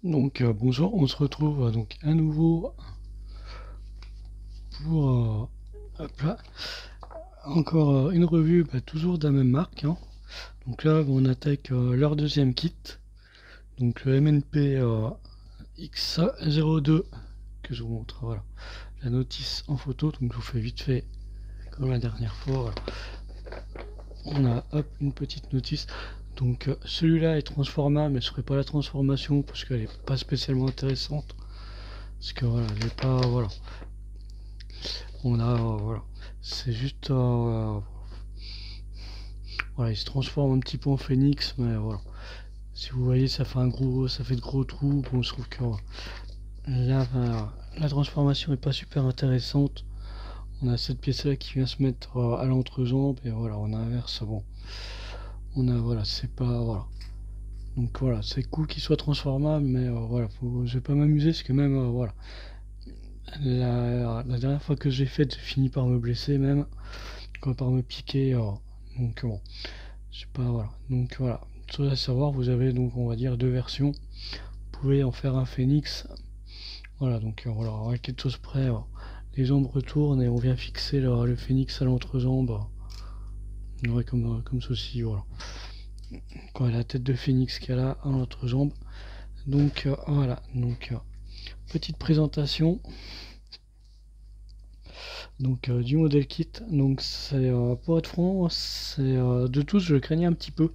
Donc bonjour, on se retrouve donc à nouveau pour hop là, encore une revue, toujours de la même marque, hein. Donc là on attaque leur deuxième kit, donc le MNP X02 que je vous montre, voilà, la notice en photo, donc je vous fais vite fait comme la dernière fois, voilà. On a hop une petite notice. Donc celui-là est transformable, mais je ferai pas la transformation parce qu'elle est pas spécialement intéressante. Parce que voilà, elle est pas, voilà. On a voilà, c'est juste voilà, il se transforme un petit peu en phénix, mais voilà. Si vous voyez, ça fait de gros trous. Bon, je trouve que là, la transformation est pas super intéressante. On a cette pièce-là qui vient se mettre à l'entrejambe et voilà, on inverse. Bon, on a voilà, c'est pas voilà. Donc voilà, c'est cool qu'il soit transformable, mais voilà, je vais pas m'amuser parce que même voilà, la dernière fois que j'ai fait, j'ai fini par me blesser même, quoi, par me piquer. Donc bon, je sais pas voilà. Donc voilà, chose à savoir, vous avez donc on va dire deux versions. Vous pouvez en faire un phénix. Voilà, donc voilà, à quelque chose près, les jambes retournent et on vient fixer le phénix à l'entrejambe. Ouais, comme ceci, voilà. Quand la tête de phénix qu'il y a là à l'entrejambe. Donc voilà, donc petite présentation donc du modèle kit. Donc c'est pour être franc, c'est de tous je le craignais un petit peu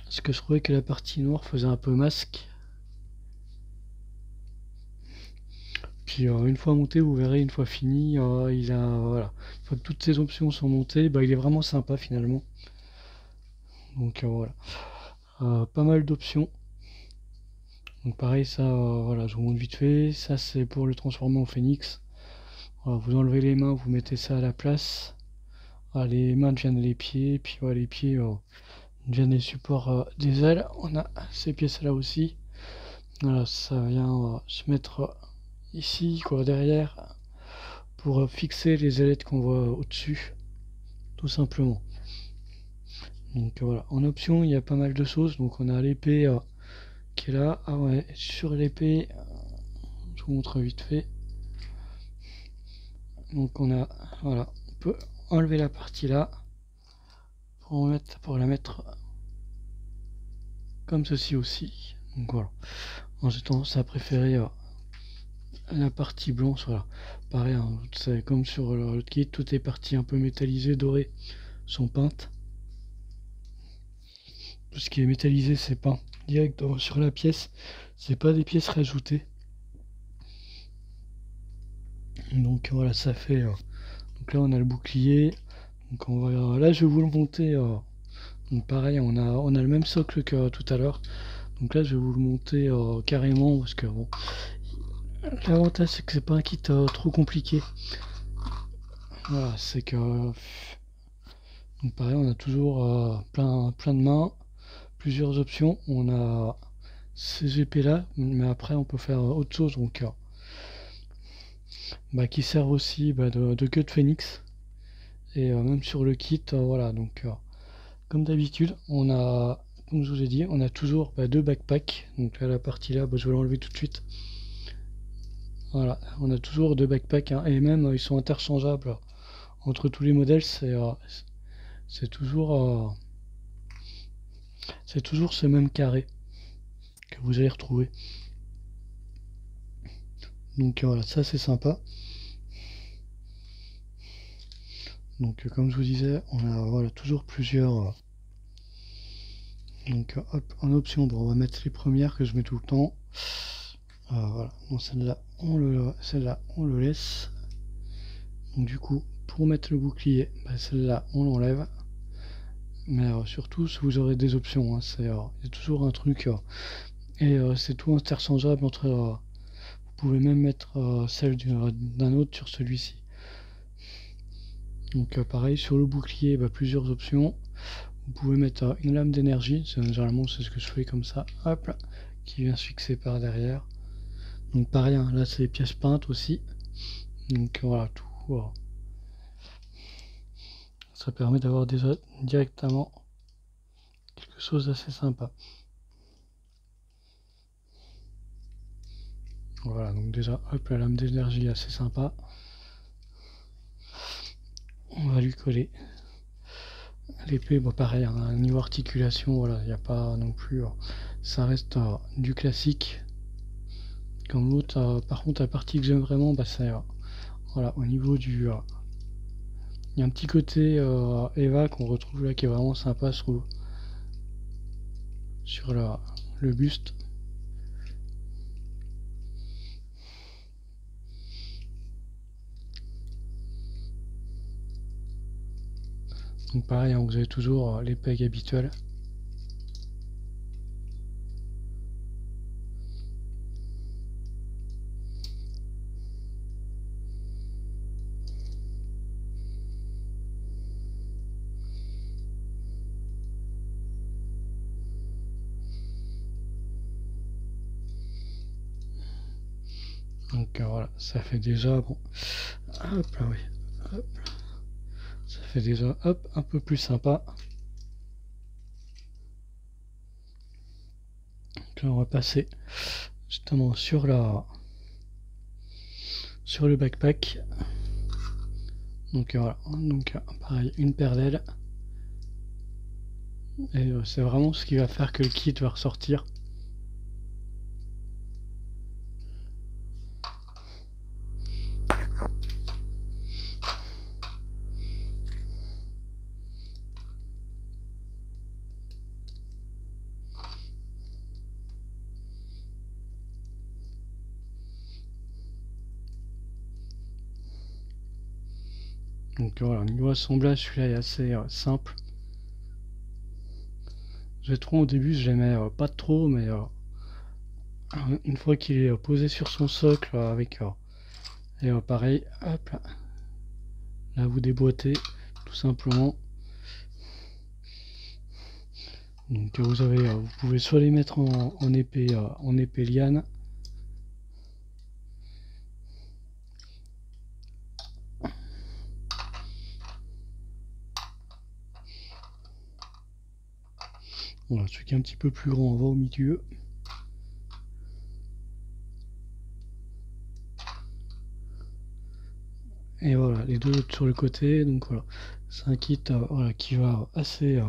parce que je trouvais que la partie noire faisait un peu masque. Puis une fois monté, vous verrez, une fois fini, il a voilà, une fois que toutes ces options sont montées, il est vraiment sympa finalement. Donc voilà, pas mal d'options. Donc pareil, ça, voilà, je vous montre vite fait. Ça c'est pour le transformer en phénix. Voilà, vous enlevez les mains, vous mettez ça à la place. Voilà, les mains deviennent les pieds, puis voilà, les pieds deviennent les supports des ailes. On a ces pièces là aussi. Voilà, ça vient se mettre ici, quoi, derrière, pour fixer les ailettes qu'on voit au-dessus, tout simplement. Donc voilà, en option, il y a pas mal de choses. Donc on a l'épée qui est là. Ah ouais, sur l'épée, je vous montre vite fait. Donc on a, voilà, on peut enlever la partie là pour la mettre comme ceci aussi. Donc voilà, j'ai tendance à préférer la partie blanche, voilà. Pareil, hein, c'est comme sur l'autre kit, toutes les parties un peu métallisées, dorées, sont peintes. Tout ce qui est métallisé, c'est peint direct sur la pièce. C'est pas des pièces rajoutées. Donc voilà, ça fait. Donc là, on a le bouclier. Donc on va. Là, je vais vous le monter. Donc pareil, on a le même socle que tout à l'heure. Donc là, je vais vous le monter carrément parce que bon. L'avantage, c'est que c'est pas un kit trop compliqué. Voilà, c'est que. Donc pareil, on a toujours plein de mains, plusieurs options. On a ces GP là, mais après on peut faire autre chose donc qui servent aussi de queue de phénix. Et même sur le kit, voilà, donc comme d'habitude, on a, comme je vous ai dit, on a toujours deux backpacks. Donc là, la partie là, je vais l'enlever tout de suite. Voilà, on a toujours deux backpacks, hein, et même ils sont interchangeables entre tous les modèles. C'est toujours, c'est toujours ce même carré que vous allez retrouver. Donc voilà, ça c'est sympa. Donc comme je vous disais, on a voilà, toujours plusieurs. Donc hop, en option, bon, on va mettre les premières que je mets tout le temps. Voilà, bon, celle-là on le laisse. Donc du coup, pour mettre le bouclier, celle-là on l'enlève. Mais surtout, si vous aurez des options, hein, il y a toujours un truc. Et c'est tout interchangeable entre. Vous pouvez même mettre celle d'un autre sur celui-ci. Donc pareil, sur le bouclier, plusieurs options. Vous pouvez mettre une lame d'énergie, généralement c'est ce que je fais comme ça, hop là, qui vient se fixer par derrière. Donc pareil, hein, là c'est les pièces peintes aussi. Donc voilà, tout. Voilà. Ça permet d'avoir déjà directement quelque chose d'assez sympa. Voilà, donc déjà, hop, la lame d'énergie assez sympa. On va lui coller. L'épée, bon, pareil, hein, niveau articulation, voilà, il n'y a pas non plus. Ça reste du classique. Comme l'autre, par contre, la partie que j'aime vraiment, bah, c'est voilà, au niveau du. Il y a un petit côté Eva qu'on retrouve là qui est vraiment sympa, je trouve, sur le buste. Donc pareil, hein, vous avez toujours les pegs habituels. Donc voilà, ça fait déjà bon. Hop là, oui. Hop. Ça fait déjà hop un peu plus sympa. Donc là on va passer justement sur le backpack. Donc voilà, donc pareil, une paire d'ailes. Et c'est vraiment ce qui va faire que le kit va ressortir. Donc voilà, au niveau assemblage, celui-là est assez simple. J'ai trouvé au début, j'aimais pas trop, mais une fois qu'il est posé sur son socle avec et pareil, hop là, vous déboîtez tout simplement. Donc vous pouvez soit les mettre en épée liane. Voilà, celui qui est un petit peu plus grand, on va au milieu. Et voilà, les deux sur le côté. Donc voilà, c'est un kit voilà, qui va assez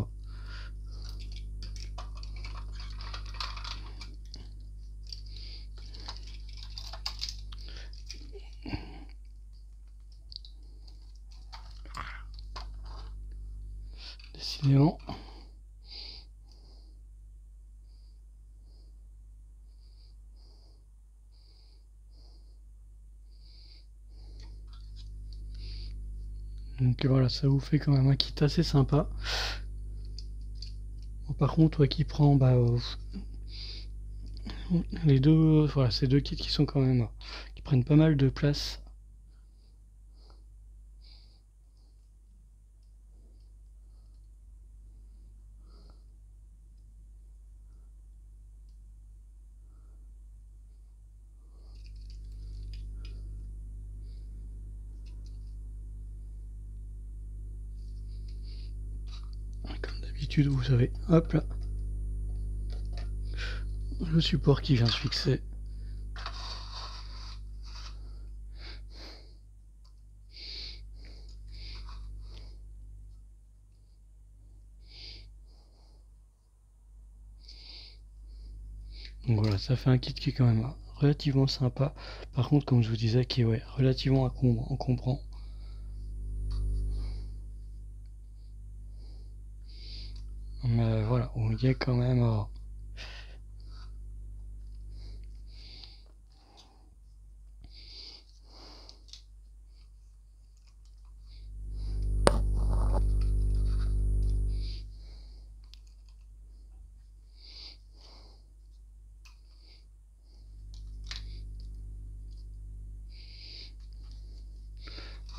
décidément. Donc voilà, ça vous fait quand même un kit assez sympa. Bon, par contre, qui prend les deux, voilà, ces deux kits qui sont quand même qui prennent pas mal de place. Comme d'habitude, vous savez, hop là, le support qui vient se fixer. Donc voilà, ça fait un kit qui est quand même relativement sympa. Par contre, comme je vous disais, qui est ouais, relativement encombrant. Mais voilà, on y est quand même.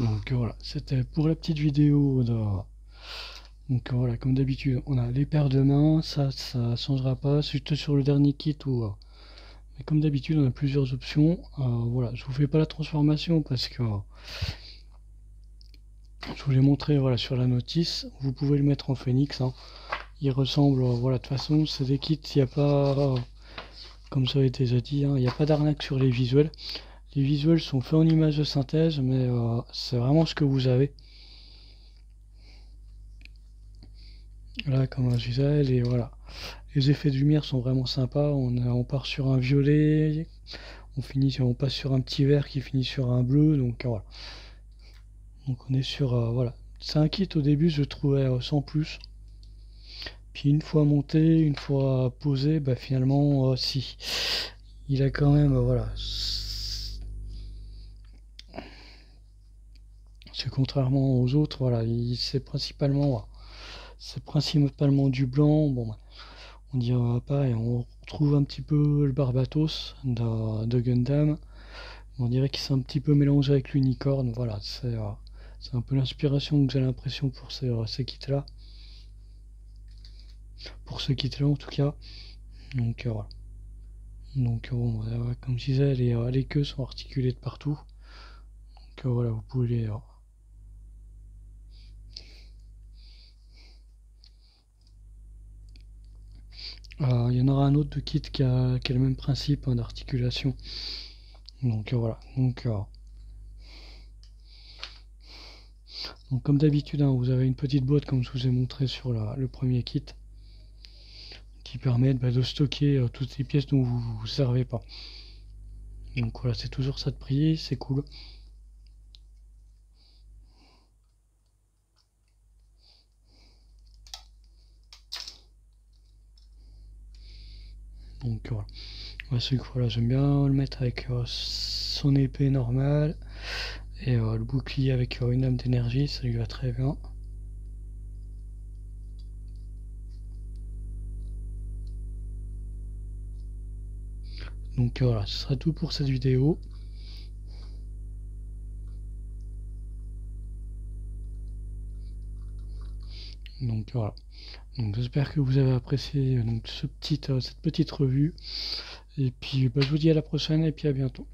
Donc voilà, c'était pour la petite vidéo de. Donc voilà, comme d'habitude, on a les paires de mains, ça changera pas, c'est juste sur le dernier kit ou. Mais comme d'habitude, on a plusieurs options. Voilà, je vous fais pas la transformation parce que je vous l'ai montré voilà, sur la notice. Vous pouvez le mettre en phénix. Hein. Il ressemble, voilà, de toute façon, c'est des kits, il n'y a pas. comme ça a été déjà dit, hein, il n'y a pas d'arnaque sur les visuels. Les visuels sont faits en images de synthèse, mais c'est vraiment ce que vous avez. Là, comme je disais, voilà. Les effets de lumière sont vraiment sympas. On part sur un violet, on passe sur un petit vert qui finit sur un bleu, donc voilà. Donc on est sur voilà. C'est un kit au début, je trouvais sans plus. Puis une fois monté, une fois posé, bah finalement si. Il a quand même voilà. C'est contrairement aux autres, voilà, c'est principalement du blanc. Bon, bah, on dira pas et on retrouve un petit peu le Barbatos de Gundam. On dirait qu'il s'est un petit peu mélangé avec l'unicorne. Voilà, c'est un peu l'inspiration que j'ai l'impression pour ces kits-là. Pour ce kit-là en tout cas. Donc voilà. Donc bon, comme je disais, les queues sont articulées de partout. Donc voilà, vous pouvez les. Il y en aura un autre de kit qui a le même principe hein, d'articulation. Donc voilà. Donc comme d'habitude, hein, vous avez une petite boîte comme je vous ai montré sur le premier kit qui permet de stocker toutes les pièces dont vous ne vous servez pas. Donc voilà, c'est toujours ça de prix, c'est cool. Donc voilà. Voilà, j'aime bien le mettre avec son épée normale et le bouclier avec une âme d'énergie, ça lui va très bien. Donc voilà, ce sera tout pour cette vidéo. Donc voilà. Donc j'espère que vous avez apprécié cette petite revue. Et puis je vous dis à la prochaine et puis à bientôt.